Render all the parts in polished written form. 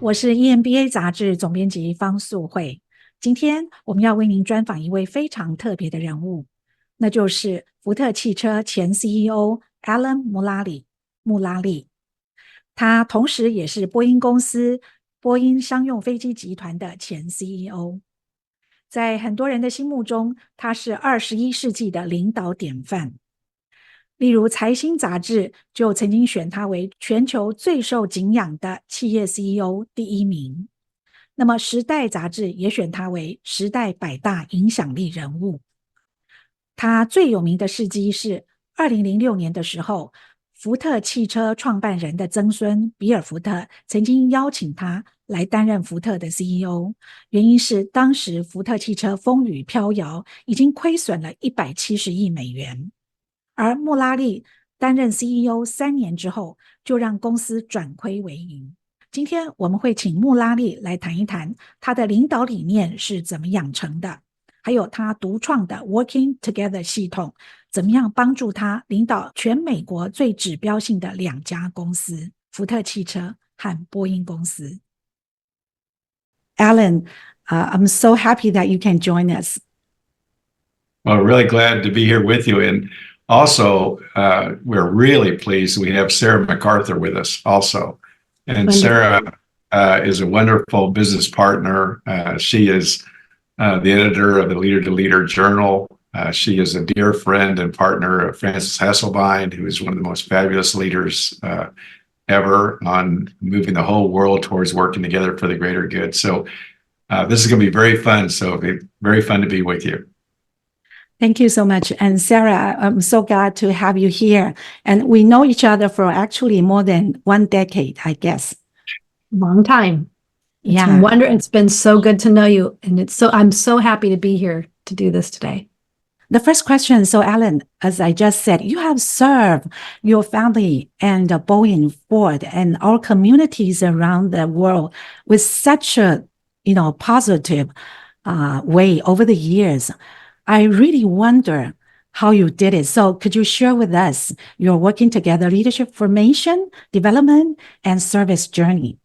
我是 EMBA 杂志总编辑方素慧。今天我们要为您专访一位非常特别的人物，那就是福特汽车前 CEO Alan Mulally 穆拉利。他同时也是波音公司波音商用飞机集团的前 CEO。在很多人的心目中，他是21世纪的领导典范。例如财星杂志就曾经选他为全球最受敬仰的企业 CEO 第1名。那么时代杂志也选他为时代百大影响力人物。他最有名的事迹是2006年的时候，福特汽车创办人的曾孙比尔福特曾经邀请他来担任福特的 CEO， 原因是当时福特汽车风雨飘摇，已经亏损了170亿美元。而穆拉利担任 CEO 3年之后，就让公司转亏为盈。今天我们会请穆拉利来谈一谈他的领导理念是怎么养成的，还有他独创的 Working Together 系统怎么样帮助他领导全美国最指标性的2家公司，福特汽车和波音公司。Alan, I'm so happy that you can join us. Well, really glad to be here with you. And also, we're really pleased we have Sarah MacArthur with us also. And Sarah is a wonderful business partner. She is the editor of the Leader to Leader Journal. She is a dear friend and partner of Frances Hasselbein, who is one of the most fabulous leaders ever on moving the whole world towards working together for the greater good. So this is going to be very fun. So very fun to be with you. Thank you so much. And Sarah, I'm so glad to have you here. And we know each other for actually more than 1 decade, I guess. Long time. It's been so good to know you. And I'm so happy to be here to do this today. The first question, so Alan, as I just said, you have served your family and Boeing, Ford, and our communities around the world with such a, positive way over the years. I really wonder how you did it. So could you share with us your working together leadership formation, development, and service journey?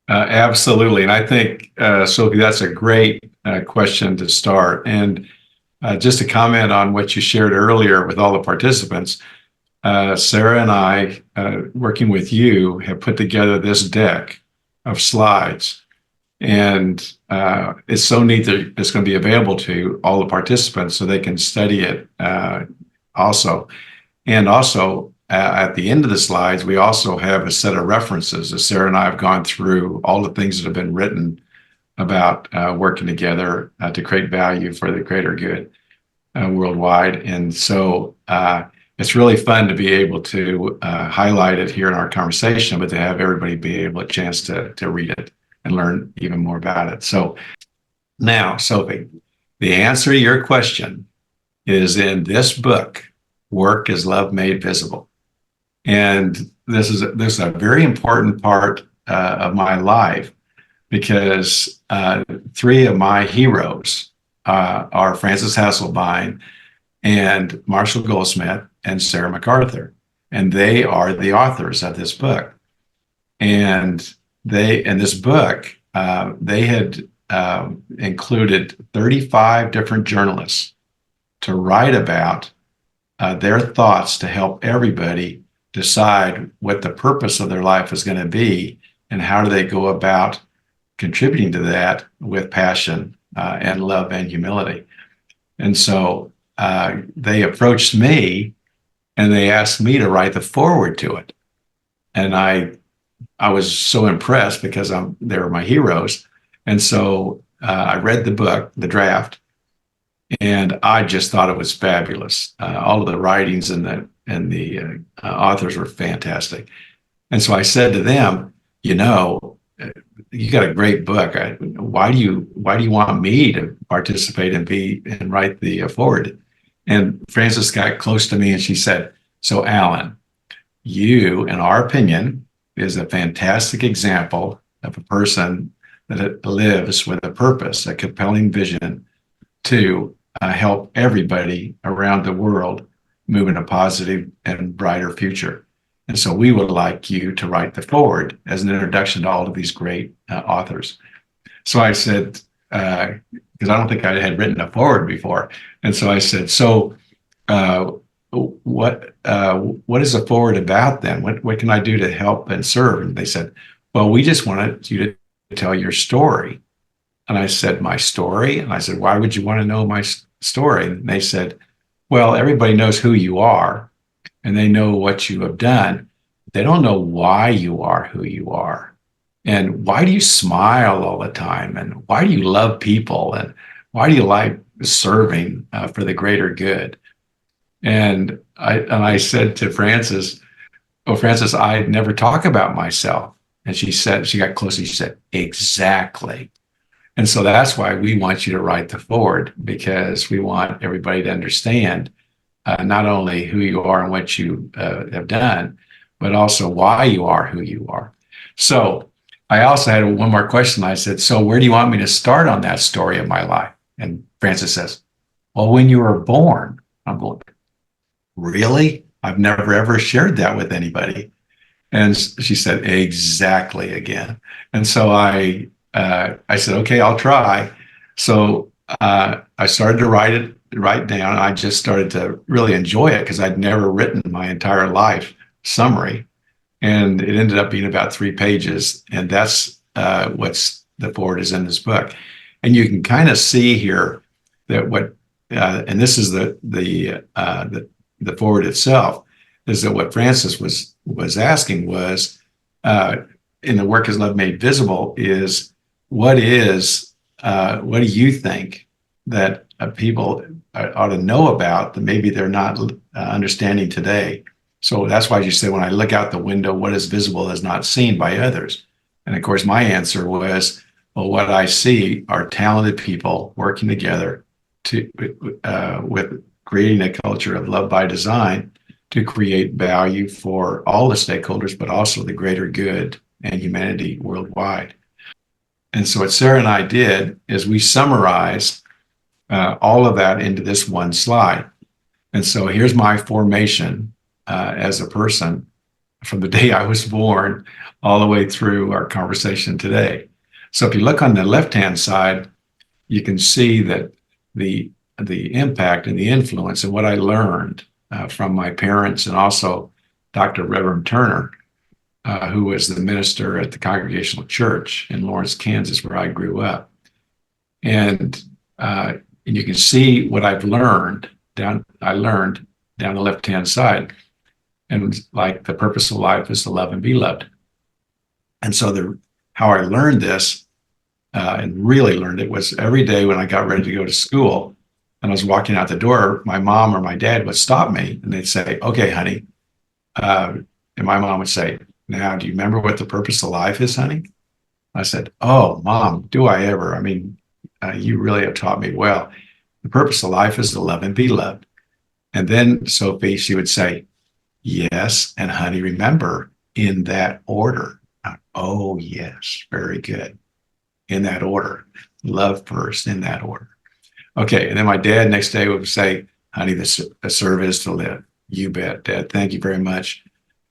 Absolutely. And I think, Sophie, that's a great question to start. And just to comment on what you shared earlier with all the participants, Sarah and I, working with you, have put together this deck of slides. And it's so neat that it's going to be available to all the participants so they can study it also. And also, at the end of the slides, we also have a set of references. As Sarah and I have gone through all the things that have been written about working together to create value for the greater good worldwide. And so it's really fun to be able to highlight it here in our conversation, but to have everybody be able a chance to read it and learn even more about it. So now, Sophie, the answer to your question is in this book, Work is Love Made Visible. And this is a very important part of my life because 3 of my heroes are Frances Hasselbein and Marshall Goldsmith and Sarah MacArthur. And they are the authors of this book. And in this book, they had included 35 different journalists to write about their thoughts to help everybody decide what the purpose of their life is going to be and how do they go about contributing to that with passion and love and humility. And so they approached me and they asked me to write the foreword to it. And I was so impressed because they were my heroes. And so I read the book, the draft, and I just thought it was fabulous. All of the writings and the authors were fantastic. And so I said to them, you got a great book. Why do you want me to participate and write the foreword? And Frances got close to me and she said, so Alan, you, in our opinion, is a fantastic example of a person that lives with a purpose, a compelling vision to help everybody around the world move in a positive and brighter future. And so we would like you to write the foreword as an introduction to all of these great authors. So I said, because I don't think I had written a foreword before. And so I said, so what is the foreword about then? What can I do to help and serve? And they said, well, we just wanted you to tell your story. And I said, my story? And I said, why would you want to know my story? And they said, well, everybody knows who you are and they know what you have done. They don't know why you are who you are. And why do you smile all the time? And why do you love people? And why do you like serving for the greater good? And I said to Frances, oh, Frances, I never talk about myself. And she said, she got close and she said, exactly. And so that's why we want you to write the foreword, because we want everybody to understand not only who you are and what you have done, but also why you are who you are. So I also had one more question. I said, so where do you want me to start on that story of my life? And Frances says, well, when you were born. I'm going, really? I've never ever shared that with anybody. And she said, exactly again. And so I said, okay, I'll try. So I started to write down. I just started to really enjoy it because I'd never written my entire life summary. And it ended up being about 3 pages. And that's what's the foreword is in this book. And you can kind of see here that what, and this is the foreword itself, is that what Frances was asking was, in the work is love made visible, is what do you think that people ought to know about that maybe they're not understanding today? So that's why you say, when I look out the window, what is visible is not seen by others. And of course, my answer was, well, what I see are talented people working together with creating a culture of love by design to create value for all the stakeholders, but also the greater good and humanity worldwide. And so what Sarah and I did is we summarized all of that into this one slide. And so here's my formation as a person from the day I was born all the way through our conversation today. So if you look on the left-hand side, you can see that the impact and the influence and what I learned from my parents, and also Dr. Reverend Turner, who was the minister at the Congregational Church in Lawrence, Kansas, where I grew up. And you can see what I've learned down the left-hand side. And like the purpose of life is to love and be loved. And so how I learned this and really learned it was every day when I got ready to go to school and I was walking out the door, my mom or my dad would stop me and they'd say, okay, honey. And my mom would say, now, do you remember what the purpose of life is, honey? I said, oh, Mom, do I ever? I mean, you really have taught me well. The purpose of life is to love and be loved. And then Sophie, she would say, yes, and honey, remember, in that order. Oh, yes, very good. In that order. Love first, in that order. Okay, and then my dad next day would say, honey, the serve is to live. You bet, Dad. Thank you very much.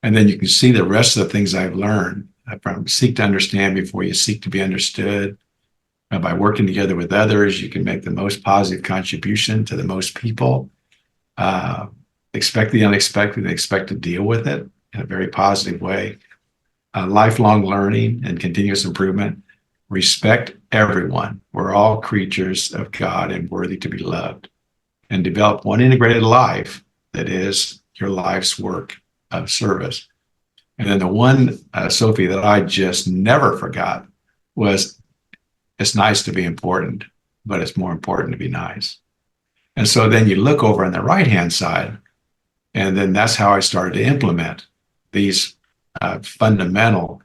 And then you can see the rest of the things I've learned from seek to understand before you seek to be understood. By working together with others, you can make the most positive contribution to the most people. Expect the unexpected and expect to deal with it in a very positive way. Lifelong learning and continuous improvement. Respect everyone. We're all creatures of God and worthy to be loved. And develop one integrated life that is your life's work of service. And then the one, Sophie, that I just never forgot was, it's nice to be important, but it's more important to be nice. And so then you look over on the right-hand side, and then that's how I started to implement these fundamental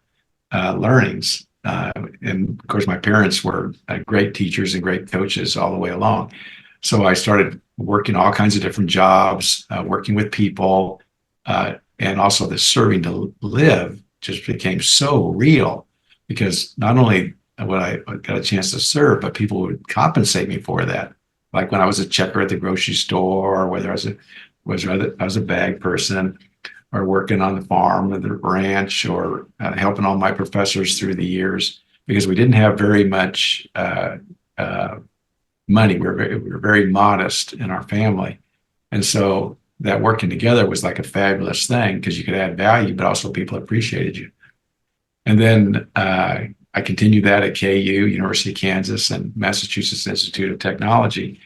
learnings. And of course, my parents were great teachers and great coaches all the way along. So I started working all kinds of different jobs, working with people, and also the serving to live just became so real, because not only would I got a chance to serve, but people would compensate me for that. Like when I was a checker at the grocery store, or whether I was a bag person, or working on the farm or the ranch or helping all my professors through the years, because we didn't have very much money. We were very modest in our family. And so that working together was like a fabulous thing because you could add value, but also people appreciated you. And then I continued that at KU, University of Kansas, and Massachusetts Institute of Technology,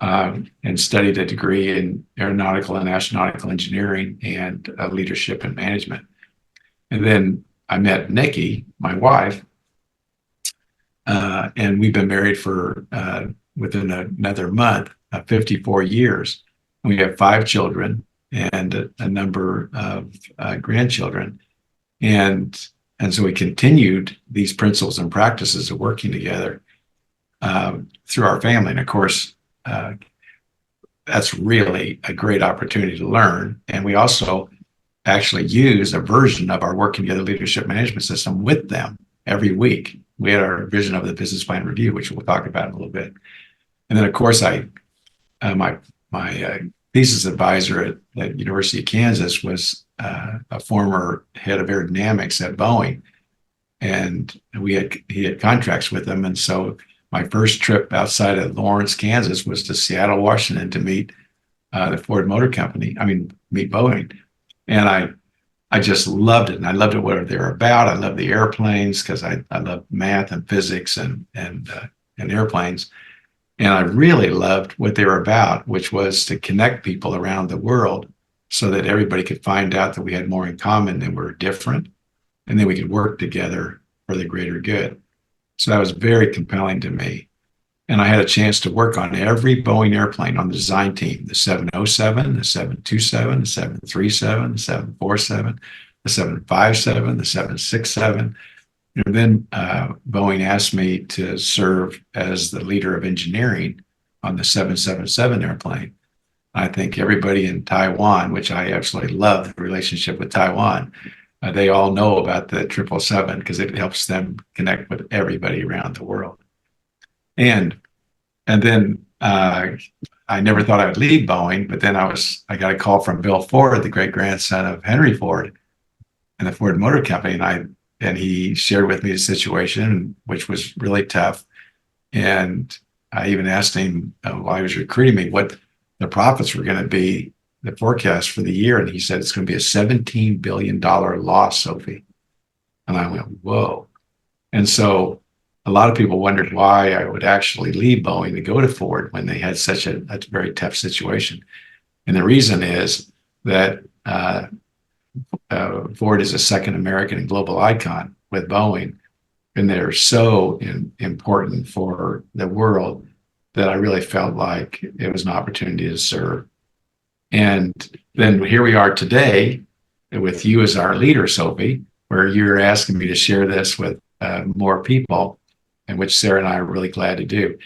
and studied a degree in aeronautical and astronautical engineering and leadership and management. And then I met Nikki, my wife, and we've been married for within another month, 54 years. We have 5 children and a number of grandchildren. And so we continued these principles and practices of working together through our family. And of course, that's really a great opportunity to learn. And we also actually use a version of our working together leadership management system with them every week. We had our vision of the business plan review, which we'll talk about in a little bit. And then, of course, my thesis advisor at University of Kansas was a former head of aerodynamics at Boeing, and he had contracts with them. And so my first trip outside of Lawrence, Kansas, was to Seattle, Washington, to meet the Ford Motor Company. Meet Boeing, and I just loved it, and I loved it what they were about. I loved the airplanes because I love math and physics and airplanes. And I really loved what they were about, which was to connect people around the world so that everybody could find out that we had more in common than we're different, and then we could work together for the greater good. So that was very compelling to me. And I had a chance to work on every Boeing airplane on the design team: the 707, the 727, the 737, the 747, the 757, the 767. And then Boeing asked me to serve as the leader of engineering on the 777 airplane. I think everybody in Taiwan, which I absolutely love the relationship with Taiwan, they all know about the 777 because it helps them connect with everybody around the world. And then I never thought I would leave Boeing, but then I got a call from Bill Ford, the great grandson of Henry Ford, and the Ford Motor Company, and he shared with me the situation, which was really tough. And I even asked him while he was recruiting me what the profits were going to be, the forecast for the year. And he said, it's going to be a $17 billion loss, Sophie. And I went, whoa. And so a lot of people wondered why I would actually leave Boeing to go to Ford when they had such a very tough situation. And the reason is that Ford is a second American and global icon with Boeing, and they're so important for the world that I really felt like it was an opportunity to serve. And then here we are today with you as our leader, Sophie, where you're asking me to share this with more people, and which Sarah and I are really glad to do.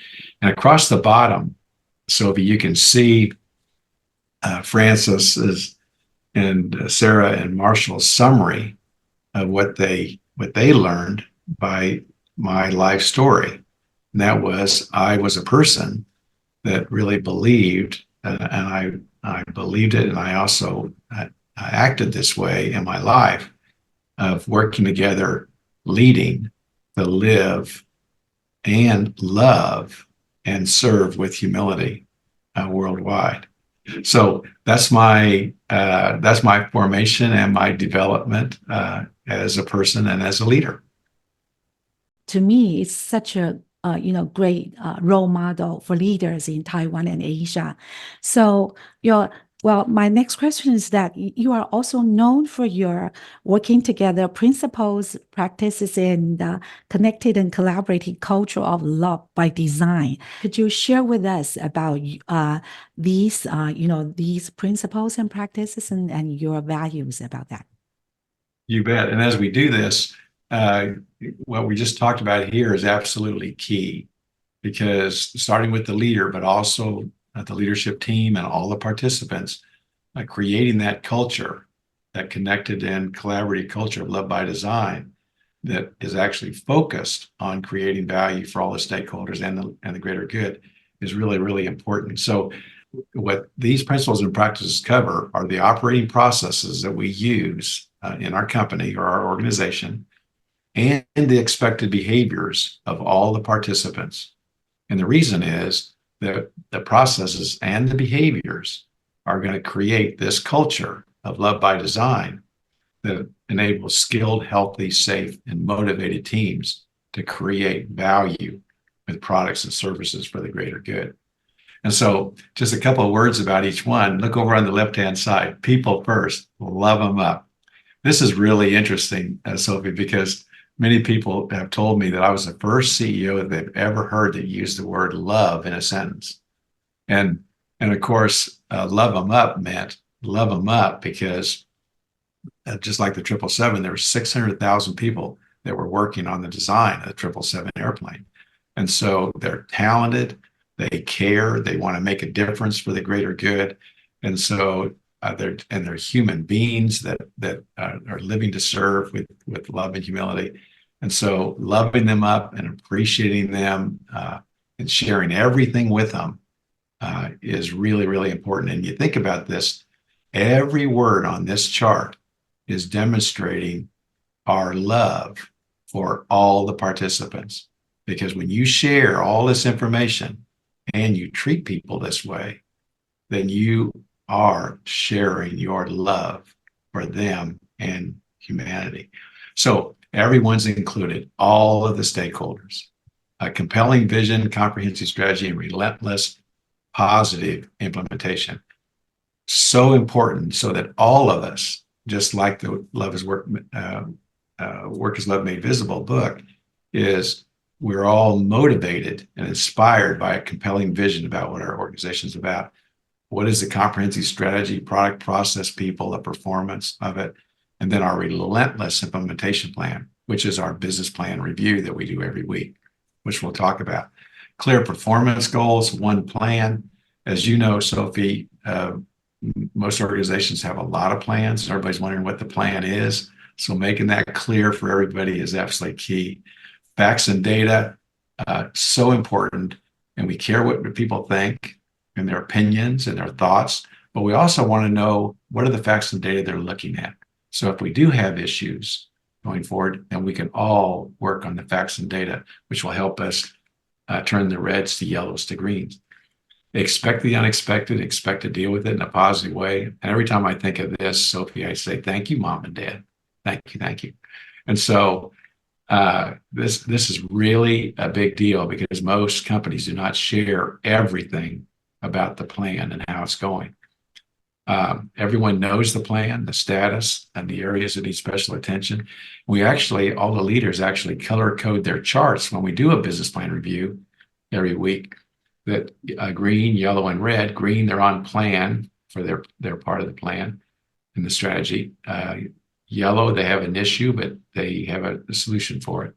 And across the bottom, Sophie, you can see Francis's and Sarah and Marshall's summary of what they learned by my life story. And that was, I was a person that really believed, and I believed it, and I also acted this way in my life of working together, leading to live and love and serve with humility worldwide. So that's my formation and my development as a person and as a leader. To me, it's such a great role model for leaders in Taiwan and Asia. So my next question is that you are also known for your working together principles, practices, and connected and collaborative culture of love by design. Could you share with us about these principles and practices and your values about that? You bet. And as we do this, what we just talked about here is absolutely key, because starting with the leader, but also the leadership team and all the participants, creating that culture, that connected and collaborative culture of love by design that is actually focused on creating value for all the stakeholders and the greater good is really, really important. So what these principles and practices cover are the operating processes that we use in our company or our organization, and the expected behaviors of all the participants. And the reason is that the processes and the behaviors are going to create this culture of love by design that enables skilled, healthy, safe, and motivated teams to create value with products and services for the greater good. And so just a couple of words about each one. Look over on the left-hand side. People first, love them up. This is really interesting, Sophie, because many people have told me that I was the first CEO that they've ever heard that used the word love in a sentence. And of course, love them up meant love them up because just like the 777, there were 600,000 people that were working on the design of the 777 airplane. And so they're talented, they care, they want to make a difference for the greater good. And so they're human beings that are living to serve with love and humility. And so loving them up and appreciating them and sharing everything with them is really, really important. And you think about this, every word on this chart is demonstrating our love for all the participants. Because when you share all this information and you treat people this way, then you are sharing your love for them and humanity. So everyone's included, all of the stakeholders. A compelling vision, comprehensive strategy, and relentless positive implementation. So important so that all of us, just like the Love is Work, Work is Love Made Visible book, is we're all motivated and inspired by a compelling vision about what our organization is about. What is the comprehensive strategy, product, process, people, the performance of it, and then our relentless implementation plan, which is our business plan review that we do every week, which we'll talk about. Clear performance goals, one plan. As you know, Sophie, most organizations have a lot of plans, and everybody's wondering what the plan is. So making that clear for everybody is absolutely key. Facts and data, so important, and we care what people think and their opinions and their thoughts, but we also want to know what are the facts and data they're looking at. So if we do have issues going forward, then we can all work on the facts and data, which will help us turn the reds to yellows to greens. Expect the unexpected, expect to deal with it in a positive way. And every time I think of this, Sophie, I say, thank you, Mom and Dad. Thank you, thank you. And so this is really a big deal because most companies do not share everything about the plan and how it's going. Everyone knows the plan, the status, and the areas that need special attention. We actually, all the leaders actually color code their charts when we do a business plan review every week. That green, yellow, and red. Green, they're on plan for their part of the plan and the strategy. Yellow, they have an issue, but they have a solution for it.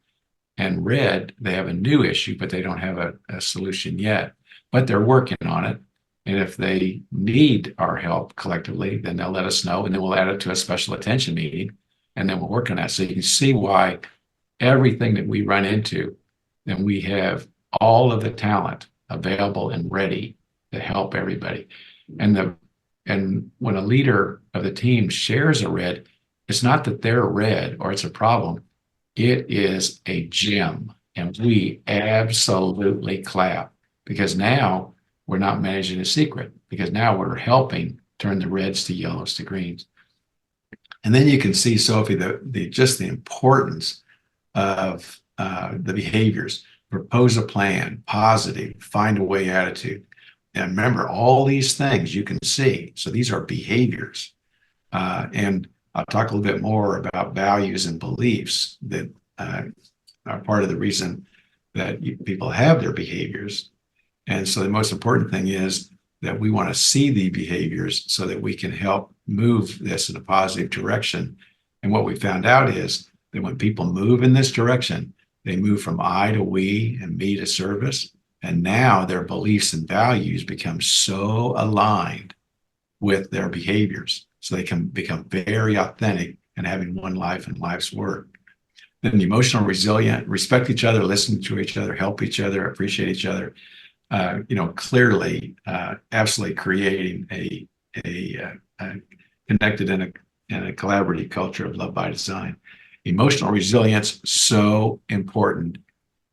And red, they have a new issue, but they don't have a solution yet. But they're working on it. And if they need our help collectively, then they'll let us know, and then we'll add it to a special attention meeting, and then we'll work on that. So you can see why everything that we run into, then we have all of the talent available and ready to help everybody. And when a leader of the team shares a red, it's not that they're red or it's a problem. It is a gem. And we absolutely clap because now we're not managing a secret, because now we're helping turn the reds to yellows to greens. And then you can see, Sophie, just the importance of the behaviors. Propose a plan, positive, find a way attitude. And remember, all these things you can see. So these are behaviors. And I'll talk a little bit more about values and beliefs that are part of the reason that people have their behaviors. And so the most important thing is that we want to see the behaviors so that we can help move this in a positive direction. And what we found out is that when people move in this direction, they move from I to we and me to service. And now their beliefs and values become so aligned with their behaviors. So they can become very authentic and having one life and life's work. Then emotional resilient, respect each other, listen to each other, help each other, appreciate each other. clearly, absolutely creating a connected and a collaborative culture of love by design. Emotional resilience, so important.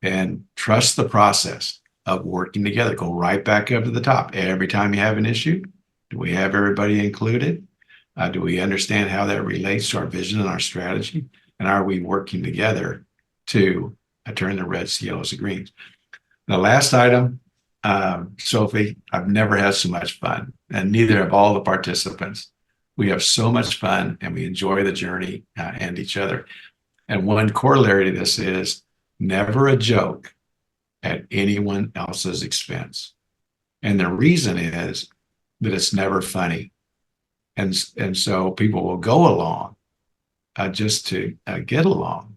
And trust the process of working together. Go right back up to the top. Every time you have an issue, do we have everybody included? Do we understand how that relates to our vision and our strategy? And are we working together to turn the reds to yellows to greens? The last item, Sophie, I've never had so much fun, and neither have all the participants. We have so much fun, and we enjoy the journey and each other. And one corollary to this is never a joke at anyone else's expense. And the reason is that it's never funny. And so people will go along just to get along,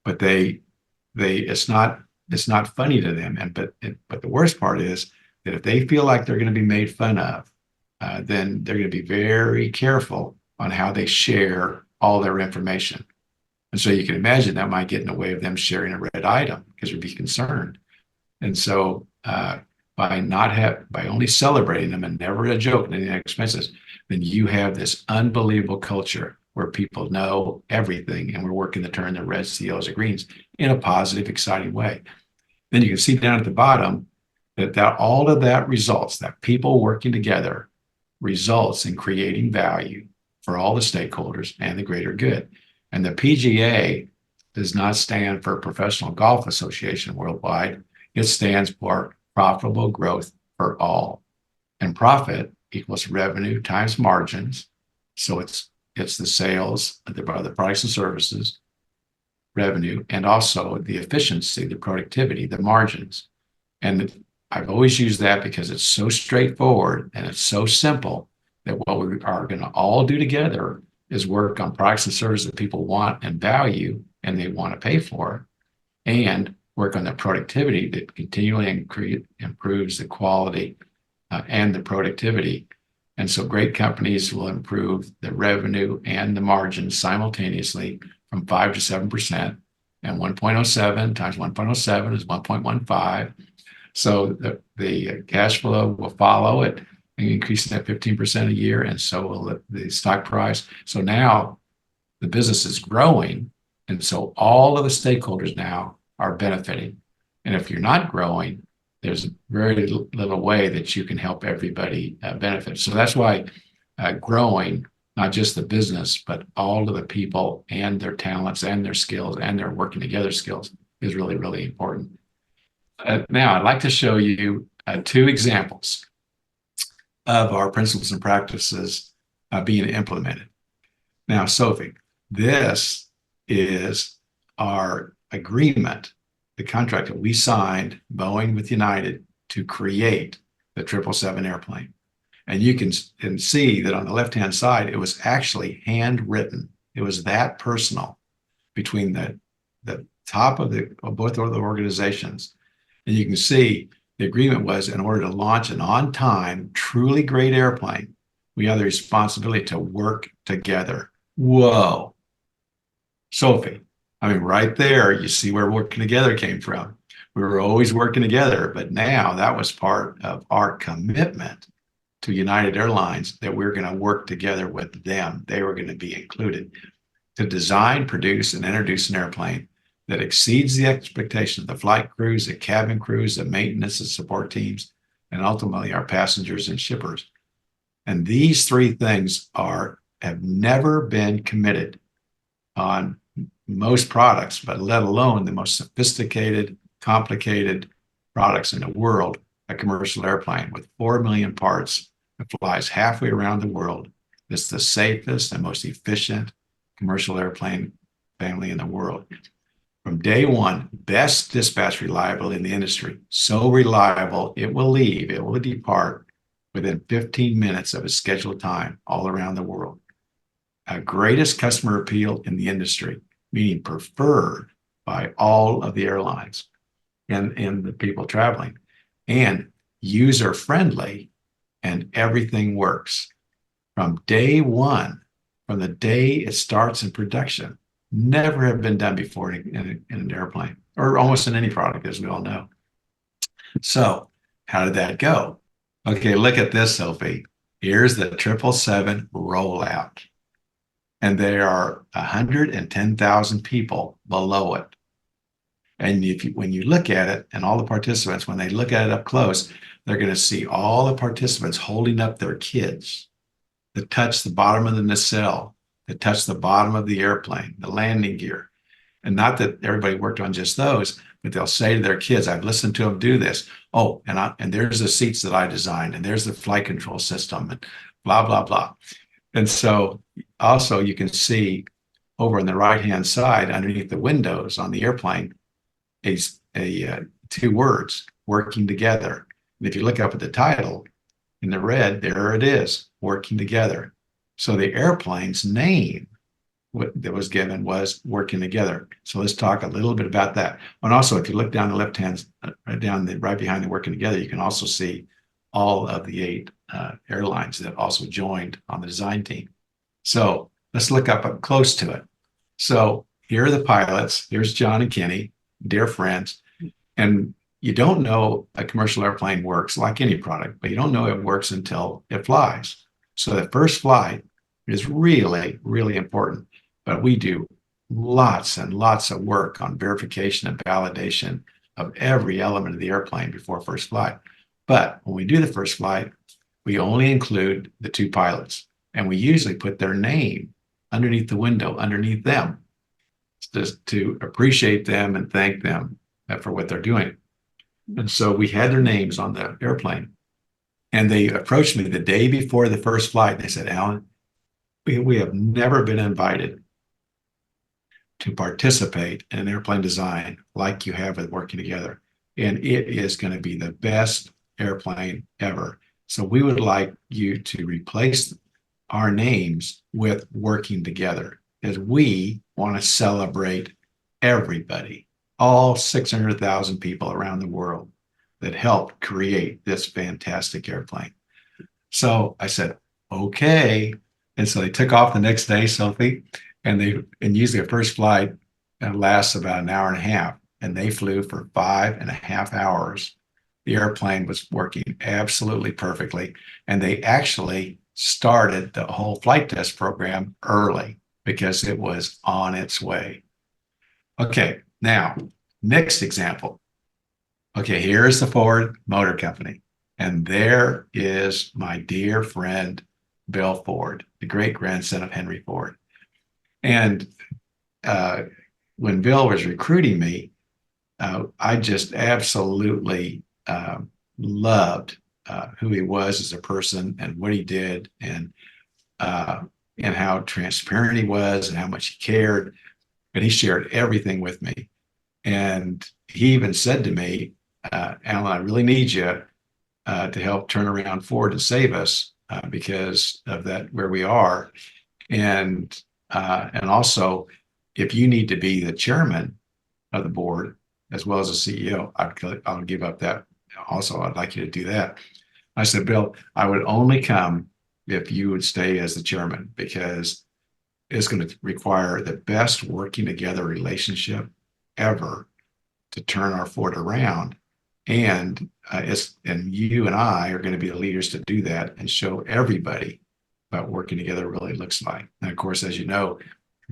but it's not funny to them. But the worst part is that if they feel like they're going to be made fun of, then they're going to be very careful on how they share all their information. And so you can imagine that might get in the way of them sharing a red item because they'd be concerned. And so by only celebrating them and never a joke at any expenses, then you have this unbelievable culture where people know everything, and we're working to turn the reds to yellows to greens in a positive, exciting way. Then you can see down at the bottom that all of that results, that people working together results in creating value for all the stakeholders and the greater good. And the PGA does not stand for Professional Golf Association Worldwide. It stands for profitable growth for all. And profit equals revenue times margins. So it's the sales of the products and services, revenue, and also the efficiency, the productivity, the margins. And I've always used that because it's so straightforward and it's so simple that what we are going to all do together is work on products and services that people want and value and they want to pay for, and work on the productivity that continually improves the quality and the productivity. And so great companies will improve the revenue and the margins simultaneously from 5 to 7%, and 1.07 times 1.07 is 1.15. So the cash flow will follow it and increasing at 15% a year, and so will the stock price. So now the business is growing, and so all of the stakeholders now are benefiting. And if you're not growing, there's very little way that you can help everybody benefit. So that's why growing, not just the business, but all of the people and their talents and their skills and their working together skills is really, really important. Now, I'd like to show you 2 examples of our principles and practices being implemented. Now, Sophie, this is our agreement, the contract that we signed, Boeing with United, to create the 777 airplane. And you can see that on the left-hand side, it was actually handwritten. It was that personal between the top of both of the organizations. And you can see the agreement was in order to launch an on-time, truly great airplane, we have the responsibility to work together. Whoa. Sophie, I mean, right there, you see where working together came from. We were always working together, but now that was part of our commitment to United Airlines that we're going to work together with them. They were going to be included to design, produce, and introduce an airplane that exceeds the expectations of the flight crews, the cabin crews, the maintenance and support teams, and ultimately our passengers and shippers. And these 3 things have never been committed on most products, but let alone the most sophisticated, complicated products in the world, a commercial airplane with 4 million parts that flies halfway around the world. It's the safest and most efficient commercial airplane family in the world. From day one, best dispatch reliability in the industry. So reliable, it will depart within 15 minutes of its scheduled time all around the world. Greatest customer appeal in the industry, meaning preferred by all of the airlines and the people traveling, and user-friendly, and everything works. From day one, from the day it starts in production, never have been done before in an airplane, or almost in any product, as we all know. So How did that go? Okay, look at this, Sophie. Here's the 777 rollout. And there are 110,000 people below it. And when you look at it, and all the participants, when they look at it up close, they're going to see all the participants holding up their kids that touch the bottom of the nacelle, that touch the bottom of the airplane, the landing gear. And not that everybody worked on just those, but they'll say to their kids, I've listened to them do this. Oh, and there's the seats that I designed, and there's the flight control system, and blah, blah, blah. And so also you can see over on the right-hand side, underneath the windows on the airplane, two words, working together. And if you look up at the title in the red, there it is, working together. So the airplane's name that was given was working together. So let's talk a little bit about that. And also, if you look down the left hand, right behind the working together, you can also see all of the 8 airlines that also joined on the design team. So let's look up close to it. So here are the pilots. Here's John and Kenny, dear friends. And you don't know a commercial airplane works like any product, but you don't know it works until it flies. So the first flight is really, really important. But we do lots and lots of work on verification and validation of every element of the airplane before first flight. But when we do the first flight, we only include the 2 pilots. And we usually put their name underneath the window, underneath them, just to appreciate them and thank them for what they're doing. And so we had their names on the airplane. And they approached me the day before the first flight. They said, Alan, we have never been invited to participate in an airplane design like you have with Working Together. And it is going to be the best airplane ever. So we would like you to replace our names with Working Together, as we want to celebrate everybody, all 600,000 people around the world that helped create this fantastic airplane. So I said, okay. And so they took off the next day, Sophie, and usually a first flight lasts about an hour and a half, and they flew for 5.5 hours. The airplane was working absolutely perfectly, and they actually started the whole flight test program early because it was on its way. Okay, now, next example. Okay, here's the Ford Motor Company, and there is my dear friend, Bill Ford, the great-grandson of Henry Ford. And when Bill was recruiting me, I just absolutely loved who he was as a person and what he did, and how transparent he was and how much he cared. And he shared everything with me. And he even said to me, Alan, I really need you to help turn around Ford to save us because of that, where we are. And also, if you need to be the chairman of the board as well as the CEO, I'll give up that. Also, I'd like you to do that. I said, Bill, I would only come if you would stay as the chairman, because it's going to require the best working together relationship ever to turn our Ford around. And you and I are going to be the leaders to do that and show everybody what working together really looks like. And of course, as you know,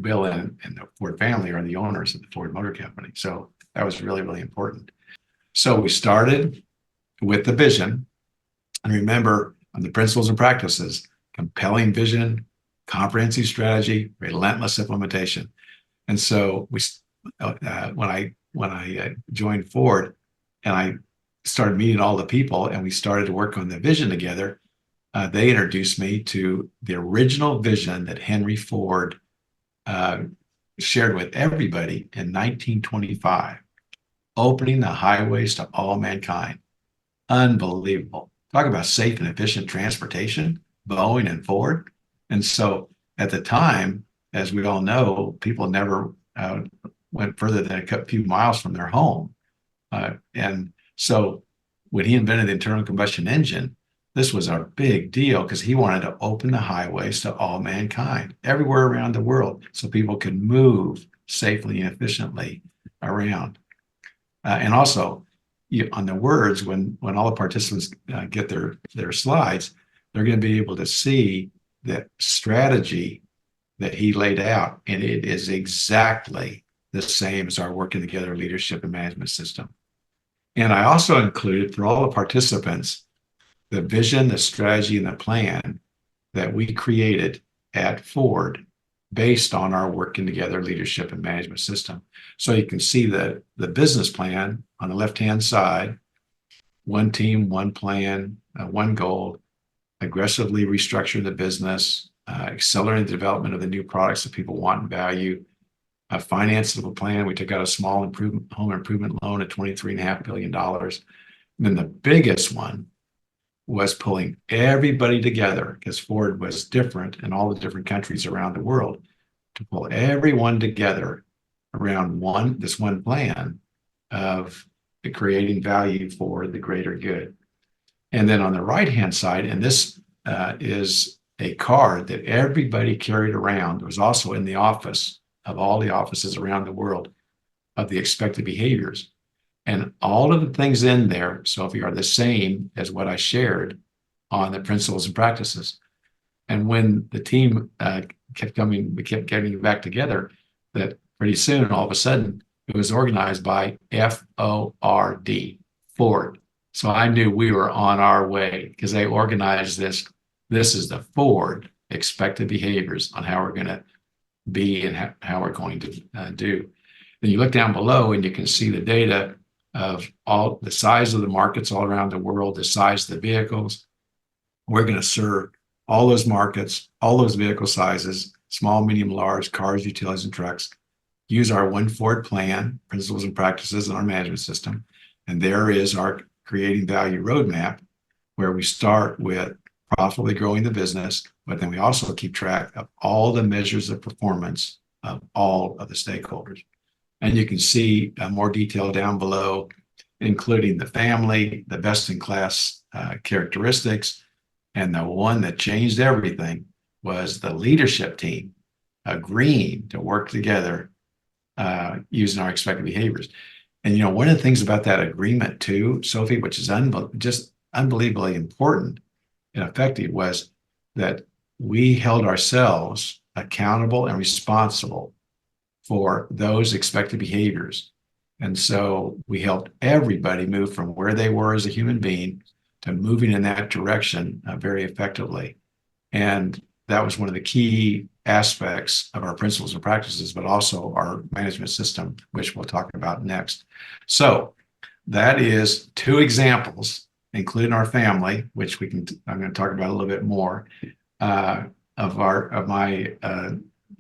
Bill and the Ford family are the owners of the Ford Motor Company. So that was really, really important. So we started with the vision. And remember, on the principles and practices: compelling vision, comprehensive strategy, relentless implementation. And so when I joined Ford and I started meeting all the people and we started to work on the vision together, they introduced me to the original vision that Henry Ford shared with everybody in 1925, opening the highways to all mankind. Unbelievable. Talk about safe and efficient transportation, Boeing and Ford. And so at the time, as we all know, people never went further than a few miles from their home. And so when he invented the internal combustion engine, this was a big deal because he wanted to open the highways to all mankind everywhere around the world so people could move safely and efficiently around. And also, on the words, when all the participants get their slides, they're going to be able to see the strategy that he laid out, and it is exactly the same as our working together leadership and management system. And I also included for all the participants the vision, the strategy, and the plan that we created at Ford based on our working together leadership and management system. So you can see the business plan on the left-hand side, one team, one plan, one goal, aggressively restructure the business, accelerate the development of the new products that people want and value, a financeable plan. We took out a small home improvement loan at $23.5 billion. And then the biggest one was pulling everybody together, because Ford was different in all the different countries around the world, to pull everyone together around this one plan of creating value for the greater good. And then on the right-hand side, and this is a card that everybody carried around. It was also in the office of all the offices around the world of the expected behaviors. And all of the things in there, Sophie, are the same as what I shared on the principles and practices. And when the team we kept getting back together, that pretty soon, all of a sudden, it was organized by FORD, Ford. So I knew we were on our way, because they organized this. This is the Ford expected behaviors on how we're going to be and how we're going to do. Then you look down below and you can see the data of all the size of the markets all around the world, the size of the vehicles. We're going to serve all those markets, all those vehicle sizes, small, medium, large, cars, utilities, and trucks. Use our One Ford plan, principles and practices, in our management system. And there is our creating value roadmap, where we start with profitably growing the business, but then we also keep track of all the measures of performance of all of the stakeholders. And you can see more detail down below, including the family, the best-in-class characteristics, and the one that changed everything was the leadership team agreeing to work together using our expected behaviors. And, one of the things about that agreement too, Sophie, which is just unbelievably important and effective, was that we held ourselves accountable and responsible for those expected behaviors. And so we helped everybody move from where they were as a human being to moving in that direction very effectively. And that was one of the key aspects of our principles and practices, but also our management system, which we'll talk about next. So that is two examples, including our family, which I'm going to talk about a little bit more, of my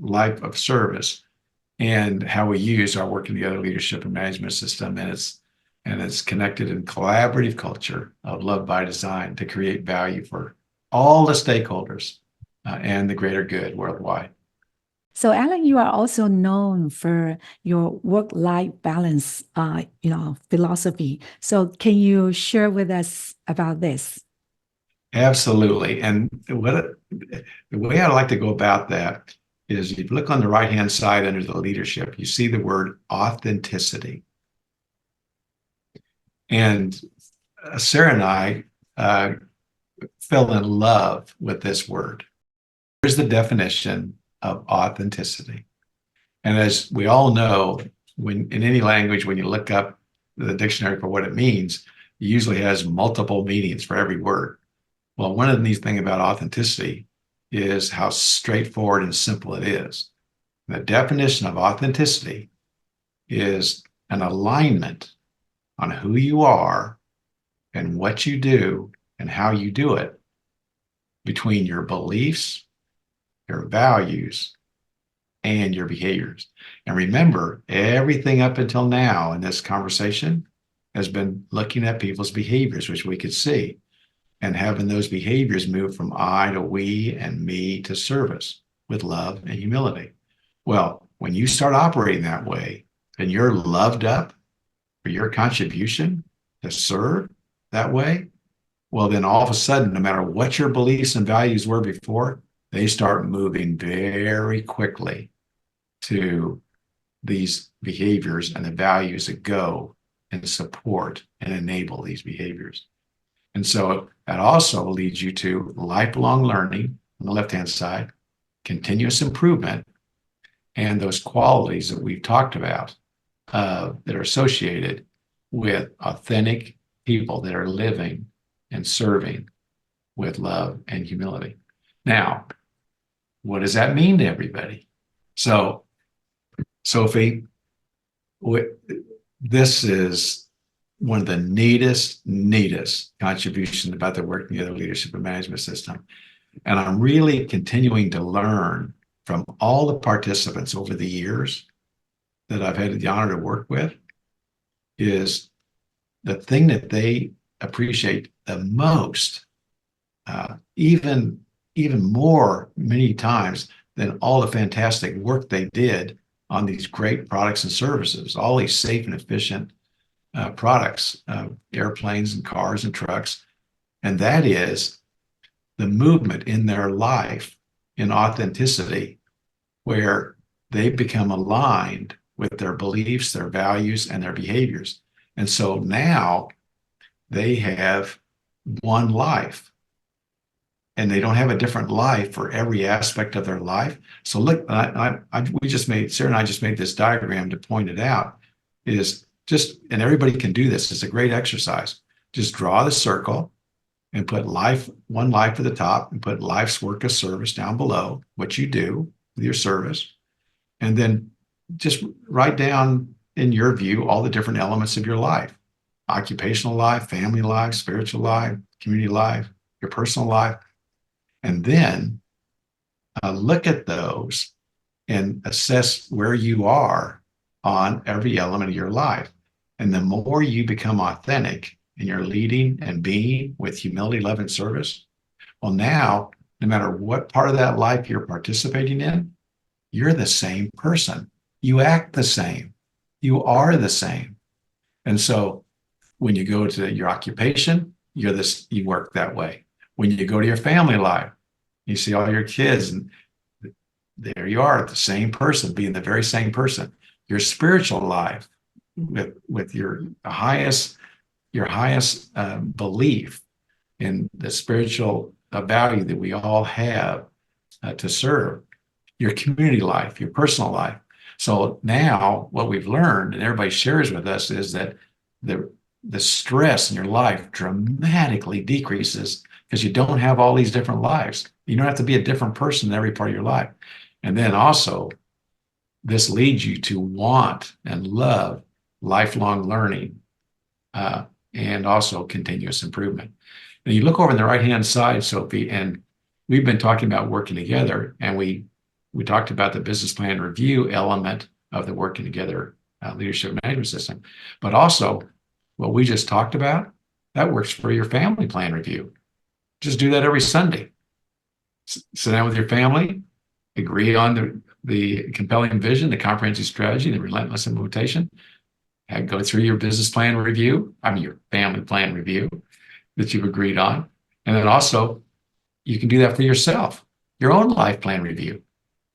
life of service, and how we use our working together leadership and management system, and it's connected in collaborative culture of love by design to create value for all the stakeholders and the greater good worldwide. So, Alan, you are also known for your work-life balance, philosophy. So, can you share with us about this? Absolutely. And the way I like to go about that is, if you look on the right-hand side under the leadership, you see the word authenticity. And Sarah and I fell in love with this word. Here's the definition of authenticity. And as we all know, in any language, when you look up the dictionary for what it means, it usually has multiple meanings for every word. Well, one of the neat things about authenticity is how straightforward and simple it is. The definition of authenticity is an alignment on who you are and what you do and how you do it between your beliefs, your values, and your behaviors. And remember, everything up until now in this conversation has been looking at people's behaviors, which we could see, and having those behaviors move from I to we and me to service with love and humility. Well, when you start operating that way and you're loved up for your contribution to serve that way, well, then all of a sudden, no matter what your beliefs and values were before, they start moving very quickly to these behaviors and the values that go and support and enable these behaviors. And so that also leads you to lifelong learning on the left-hand side, continuous improvement, and those qualities that we've talked about that are associated with authentic people that are living and serving with love and humility. Now, what does that mean to everybody? So, Sophie, this is one of the neatest contributions about the working together leadership and management system. And I'm really continuing to learn from all the participants over the years that I've had the honor to work with, is the thing that they appreciate the most, even more many times than all the fantastic work they did on these great products and services, all these safe and efficient products, airplanes and cars and trucks. And that is the movement in their life in authenticity, where they become aligned with their beliefs, their values, and their behaviors. And so now they have one life, and they don't have a different life for every aspect of their life. So look, Sarah and I just made this diagram to point it out, is just, and everybody can do this, it's a great exercise. Just draw the circle and put one life at the top, and put life's work of service down below, what you do with your service. And then just write down, in your view, all the different elements of your life: occupational life, family life, spiritual life, community life, your personal life. And then look at those and assess where you are on every element of your life. And the more you become authentic in your leading and being with humility, love, and service, well, now, no matter what part of that life you're participating in, you're the same person. You act the same. You are the same. And so when you go to your occupation, you work that way. When you go to your family life, you see all your kids, and there you are, the same person, being the very same person. Your spiritual life, with your highest belief in the spiritual value that we all have to serve. Your community life, your personal life. So now what we've learned, and everybody shares with us, is that the stress in your life dramatically decreases because you don't have all these different lives. You don't have to be a different person in every part of your life. And then also, this leads you to want and love lifelong learning and also continuous improvement. And you look over on the right-hand side, Sophie, and we've been talking about working together, and we talked about the business plan review element of the working together leadership management system. But also, what we just talked about, that works for your family plan review. Just do that every Sunday. Sit down with your family, agree on the compelling vision, the comprehensive strategy, the relentless implementation, and go through your business plan review, your family plan review that you've agreed on. And then also, you can do that for yourself, your own life plan review.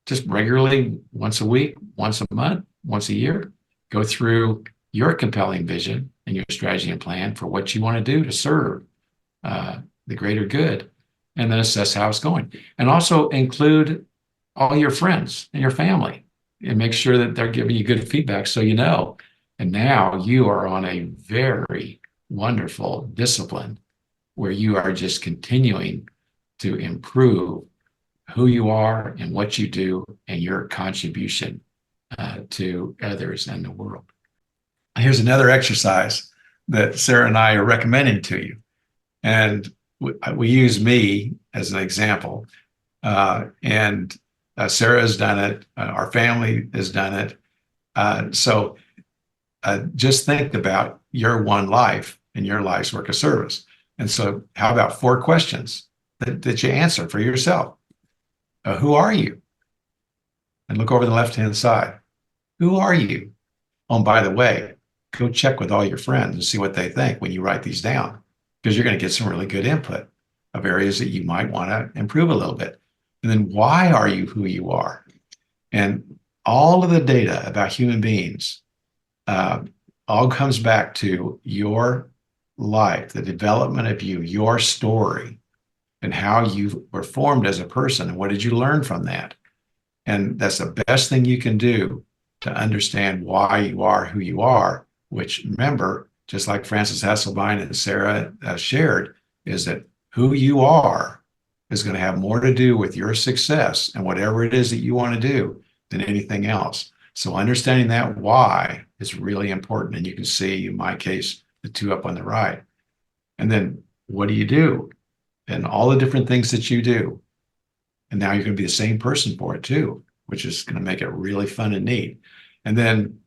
Just regularly, once a week, once a month, once a year, go through your compelling vision and your strategy and plan for what you want to do to serve the greater good, and then assess how it's going. And also include all your friends and your family and make sure that they're giving you good feedback so you know. And now you are on a very wonderful discipline where you are just continuing to improve who you are and what you do and your contribution to others and the world. Here's another exercise that Sarah and I are recommending to you. And we use me as an example. And Sarah has done it. Our family has done it. So just think about your one life and your life's work of service. And so how about 4 questions that you answer for yourself? Who are you? And look over the left-hand side. Who are you? Oh, and by the way, go check with all your friends and see what they think when you write these down, because you're going to get some really good input of areas that you might want to improve a little bit. And then why are you who you are? And all of the data about human beings, all comes back to your life, the development of you, your story, and how you were formed as a person, and what did you learn from that? And that's the best thing you can do to understand why you are who you are, which, remember, just like Frances Hasselbein and Sarah shared, is that who you are is going to have more to do with your success and whatever it is that you want to do than anything else. So understanding that why is really important. And you can see, in my case, the two up on the right. And then what do you do? And all the different things that you do. And now you're going to be the same person for it too, which is going to make it really fun and neat. And then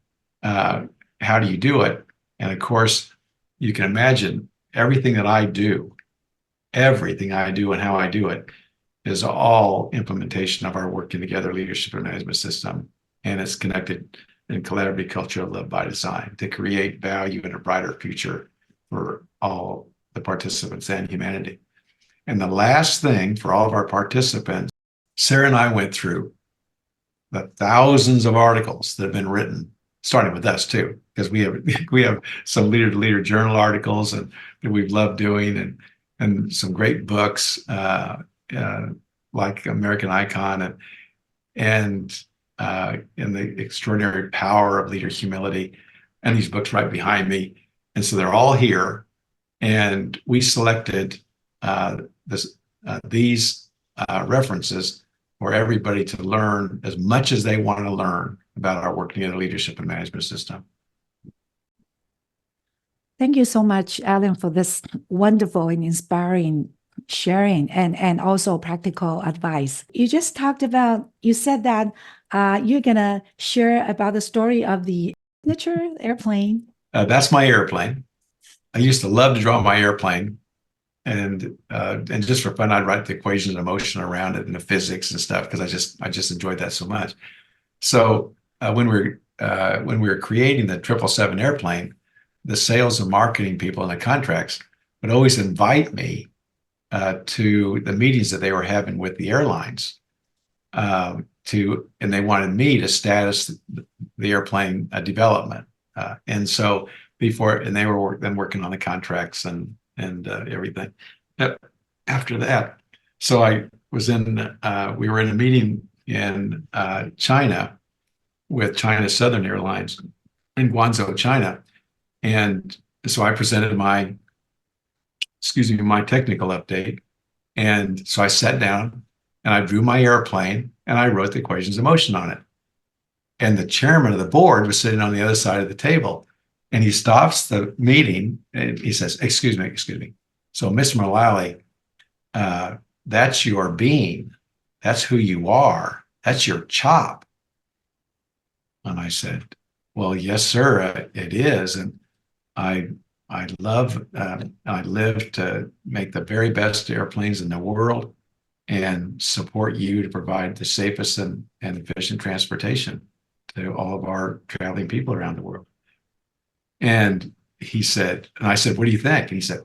how do you do it? And of course, you can imagine everything that I do, everything I do and how I do it is all implementation of our working together leadership and management system. And it's connected in collaborative culture led by design to create value and a brighter future for all the participants and humanity. And the last thing for all of our participants, Sarah and I went through the thousands of articles that have been written, starting with us too, because we have some leader-to-leader journal articles and that we've loved doing, and some great books like American Icon and the Extraordinary Power of Leader Humility, and these books right behind me. And so they're all here, and we selected these references for everybody to learn as much as they want to learn about our working together leadership and management system. Thank you so much, Alan, for this wonderful and inspiring sharing and also practical advice. You just talked about, you said that you're going to share about the story of the signature airplane. That's my airplane. I used to love to draw my airplane. And just for fun, I'd write the equations of motion around it and the physics and stuff, because I just enjoyed that so much. So when we were creating the 777 airplane, the sales and marketing people and the contracts would always invite me to the meetings that they were having with the airlines, and they wanted me to status the airplane development, and so they were then working on the contracts and everything. After that, so we were in a meeting in China with China Southern Airlines in Guangzhou, China, and so I presented my technical update, and so I sat down and I drew my airplane and I wrote the equations of motion on it. And the chairman of the board was sitting on the other side of the table. And he stops the meeting and he says, excuse me. So, Mr. Mulally, that's your being. That's who you are. That's your chop. And I said, well, yes, sir, it is. And I live to make the very best airplanes in the world and support you to provide the safest and efficient transportation to all of our traveling people around the world. And I said, what do you think? And he said,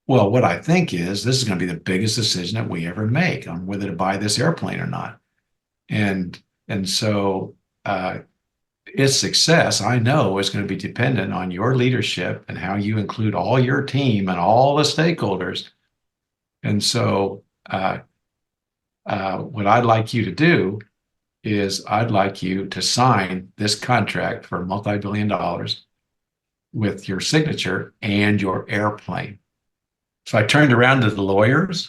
well, what I think is this is going to be the biggest decision that we ever make on whether to buy this airplane or not. And so its success, I know, is going to be dependent on your leadership and how you include all your team and all the stakeholders. And so what I'd like you to do is I'd like you to sign this contract for multi-billion-dollar with your signature and your airplane. So I turned around to the lawyers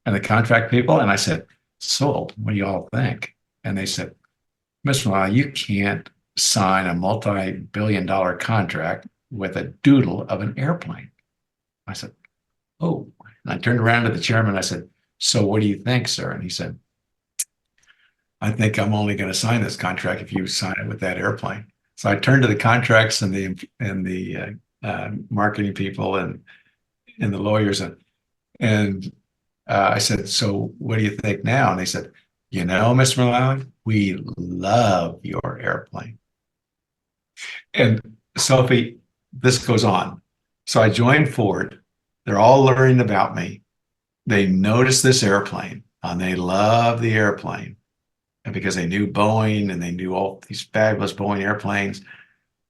and the contract people and I said, sold, what do you all think? And they said, Mr. Mulally, you can't sign a multi-billion-dollar contract with a doodle of an airplane. I said, oh. And I turned around to the chairman and I said, so what do you think, sir? And he said, I think I'm only going to sign this contract if you sign it with that airplane. So I turned to the contracts and the marketing people and the lawyers and I said, so what do you think now? And they said, Mr. Mulally, we love your airplane. And Sophie, this goes on. So I joined Ford. They're all learning about me. They noticed this airplane and they love the airplane. And because they knew Boeing and they knew all these fabulous Boeing airplanes.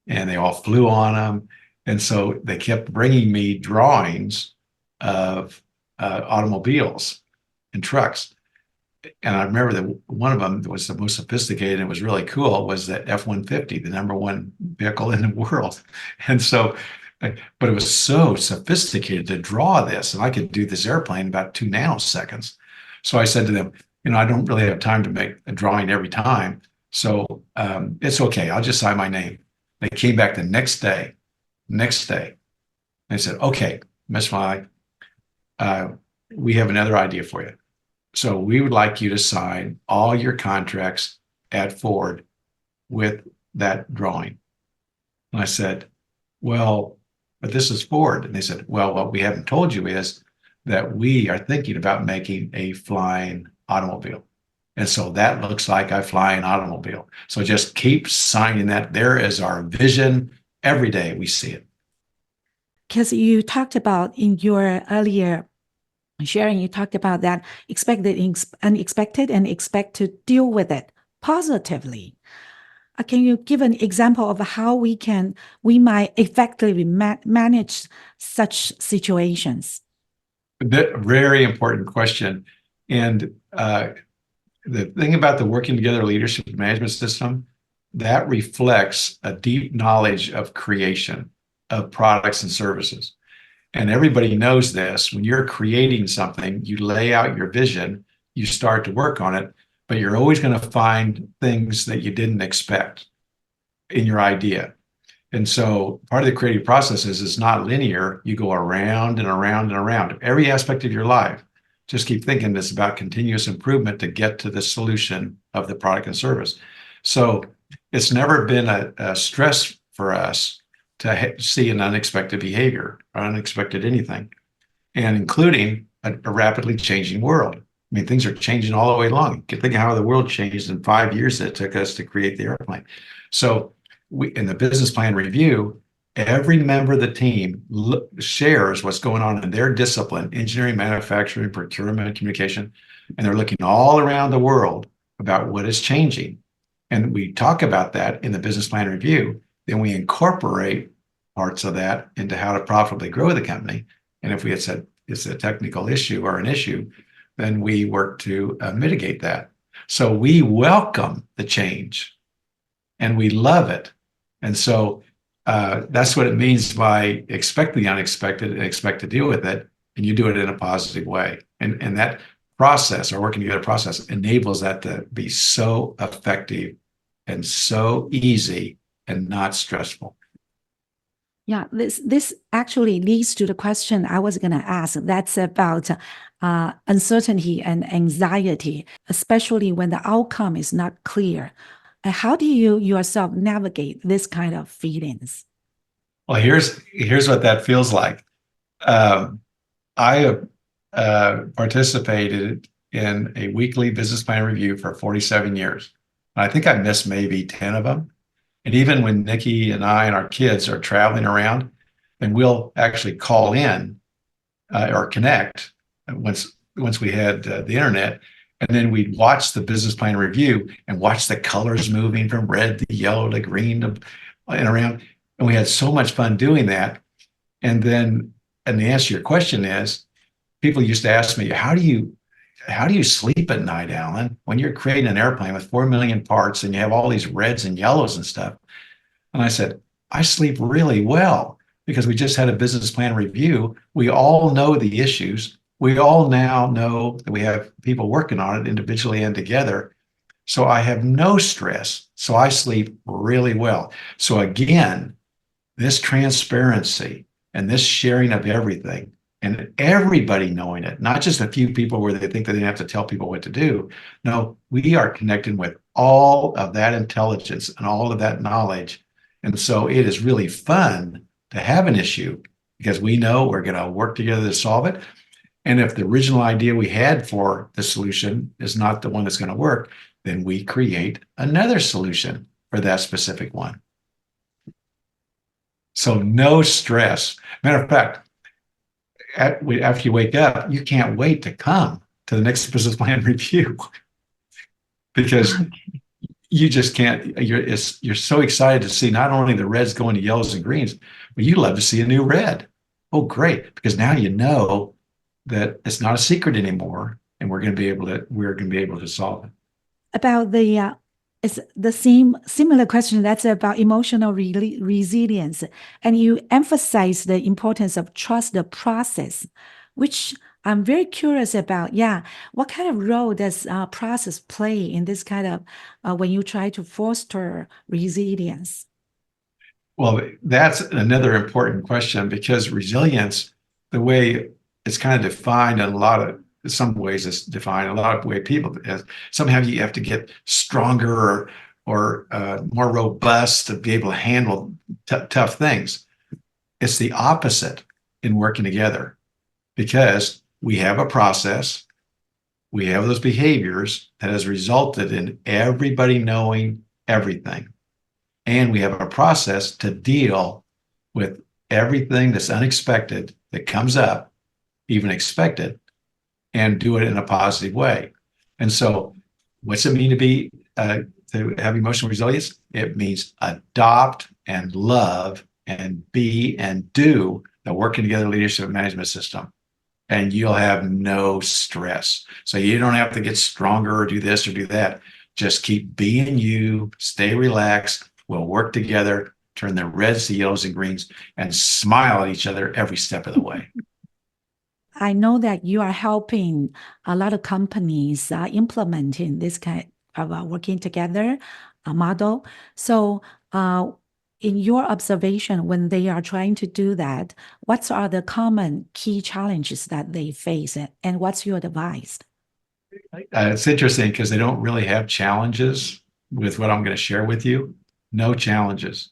and they all flew on them. And so they kept bringing me drawings of automobiles and trucks. And I remember that one of them that was the most sophisticated and was really cool was the F-150, the number one vehicle in the world. And so, but it was so sophisticated to draw this, and I could do this airplane in about 2 nanoseconds. So I said to them, I don't really have time to make a drawing every time. So it's okay. I'll just sign my name. They came back the next day. They said, okay, Miss Mulally, we have another idea for you. So we would like you to sign all your contracts at Ford with that drawing. And I said, well, but this is Ford. And they said, well, what we haven't told you is that we are thinking about making a flying automobile. And so that looks like a flying automobile. So just keep signing that. There is our vision. Every day we see it. Because you talked about in your earlier sharing, you talked about that expect the unexpected and expect to deal with it positively. Can you give an example of how we might effectively manage such situations? Very important question. And the thing about the working together leadership management system, that reflects a deep knowledge of creation of products and services. And everybody knows this. When you're creating something, you lay out your vision, you start to work on it, but you're always going to find things that you didn't expect in your idea. And so part of the creative process is it's not linear. You go around and around and around. Every aspect of your life, just keep thinking it's about continuous improvement to get to the solution of the product and service. So it's never been a stress for us to see an unexpected behavior or unexpected anything, and including a rapidly changing world. I mean, things are changing all the way along. You can think of how the world changed in 5 years that it took us to create the airplane. So in the business plan review, every member of the team shares what's going on in their discipline, engineering, manufacturing, procurement, communication, and they're looking all around the world about what is changing. And we talk about that in the business plan review. Then we incorporate parts of that into how to profitably grow the company. And if we had said it's a technical issue or an issue, then we work to mitigate that. So we welcome the change and we love it. And so that's what it means by expect the unexpected and expect to deal with it. And you do it in a positive way. And that process, or working together process, enables that to be so effective and so easy and not stressful. Yeah, this actually leads to the question I was going to ask. That's about uncertainty and anxiety, especially when the outcome is not clear. How do you yourself navigate this kind of feelings? Well, here's what that feels like. I have participated in a weekly business plan review for 47 years. I think I missed maybe 10 of them. And even when Nikki and I and our kids are traveling around, then we'll actually call in or connect once we had the internet, and then we'd watch the business plan review and watch the colors moving from red to yellow to green and around. And we had so much fun doing that. And the answer to your question is, people used to ask me, how do you sleep at night, Alan, when you're creating an airplane with 4 million parts and you have all these reds and yellows and stuff? And I said, I sleep really well because we just had a business plan review. We all know the issues. We all now know that we have people working on it individually and together. So I have no stress. So I sleep really well. So again, this transparency and this sharing of everything, and everybody knowing it, not just a few people where they think that they have to tell people what to do. No, we are connecting with all of that intelligence and all of that knowledge. And so it is really fun to have an issue because we know we're going to work together to solve it. And if the original idea we had for the solution is not the one that's going to work, then we create another solution for that specific one. So no stress. Matter of fact, after you wake up, you can't wait to come to the next business plan review because you just can't, you're so excited to see not only the reds going to yellows and greens, but you love to see a new red. Oh, great. Because now you know that it's not a secret anymore, and we're going to be able to solve it. About it's the similar question that's about emotional resilience. And you emphasize the importance of trust the process, which I'm very curious about. Yeah, what kind of role does process play in this kind of when you try to foster resilience? Well, that's another important question, because resilience, the way it's kind of defined in some ways it's defined, a lot of way people, somehow you have to get stronger or more robust to be able to handle tough things. It's the opposite in working together, because we have a process, we have those behaviors that has resulted in everybody knowing everything. And we have a process to deal with everything that's unexpected that comes up, even expected, and do it in a positive way. And so what's it mean to have emotional resilience? It means adopt and love and be and do the working together leadership management system. And you'll have no stress. So you don't have to get stronger or do this or do that. Just keep being you, stay relaxed. We'll work together, turn the reds to yellows and greens, and smile at each other every step of the way. I know that you are helping a lot of companies implementing this kind of working together model. So in your observation, when they are trying to do that, what are the common key challenges that they face, and what's your advice? It's interesting because they don't really have challenges with what I'm going to share with you. No challenges.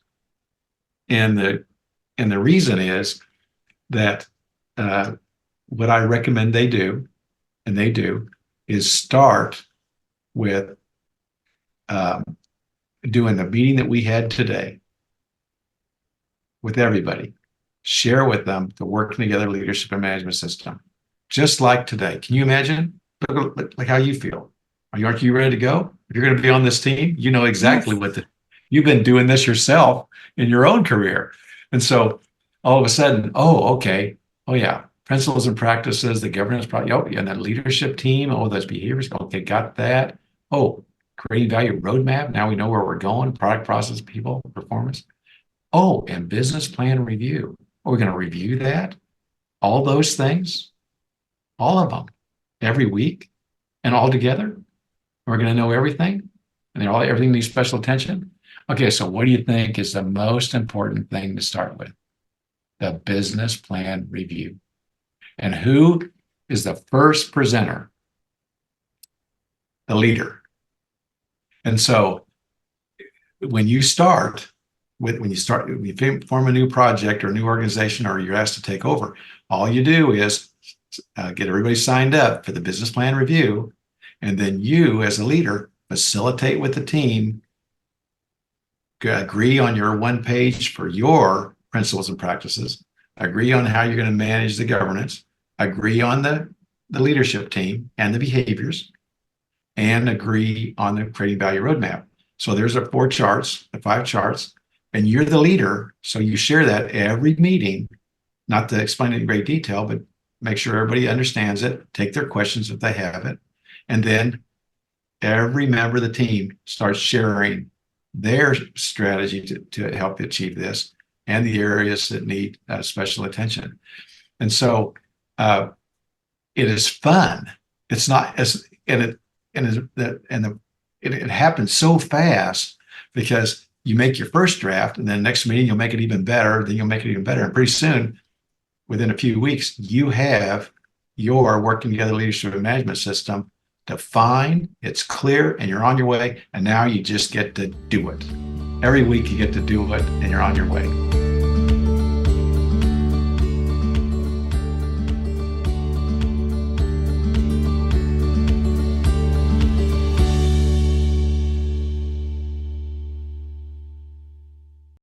And the reason is that what I recommend they do, and they do, is start with doing the meeting that we had today with everybody. Share with them the working together leadership and management system, just like today. Can you imagine? Look like how you feel. Aren't you ready to go? If you're going to be on this team, you know exactly what you've been doing this yourself in your own career. And so all of a sudden, oh, okay. Oh yeah. Principles and practices, the governance, and the leadership team, those behaviors. Okay, got that. Oh, creating value roadmap. Now we know where we're going, product, process, people, performance. Oh, and business plan review. We're going to review that. All those things, all of them, every week and all together. We're going to know everything, and everything needs special attention. Okay, so what do you think is the most important thing to start with? The business plan review. And who is the first presenter? The leader. And so when you form a new project or a new organization, or you're asked to take over, all you do is get everybody signed up for the business plan review. And then you, as a leader, facilitate with the team, agree on your one page for your principles and practices, agree on how you're going to manage the governance, agree on the leadership team and the behaviors, and agree on the creating value roadmap. So there's the 5 charts, and you're the leader. So you share that every meeting, not to explain it in great detail, but make sure everybody understands it, take their questions if they have it. And then every member of the team starts sharing their strategy to help achieve this and the areas that need special attention. And so it is fun. It's not as, and it happens so fast, because you make your first draft, and then the next meeting you'll make it even better, then you'll make it even better. And pretty soon, within a few weeks, you have your working together leadership and management system defined, it's clear, and you're on your way. And now you just get to do it. Every week you get to do it, and you're on your way.